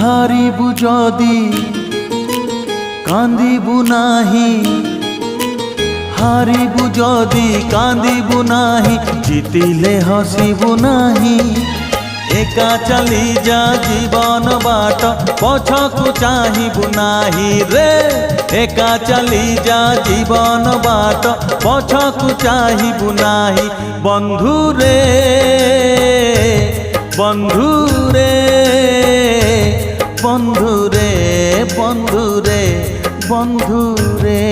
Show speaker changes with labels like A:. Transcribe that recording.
A: হারিবু যদি কান্দিবু নাহি, হারিবু যদি কান্দিবু নাহি, জিতিলে হসিবু নাহি। একা চালি যা জীবন বাট, পছকু চাহিবু নাহি রে। একা চালি যা জীবন বাট, পছকু চাহিবু নাহি। বন্ধু রে বন্ধু রে বন্ধু রে বন্ধু রে বন্ধু রে।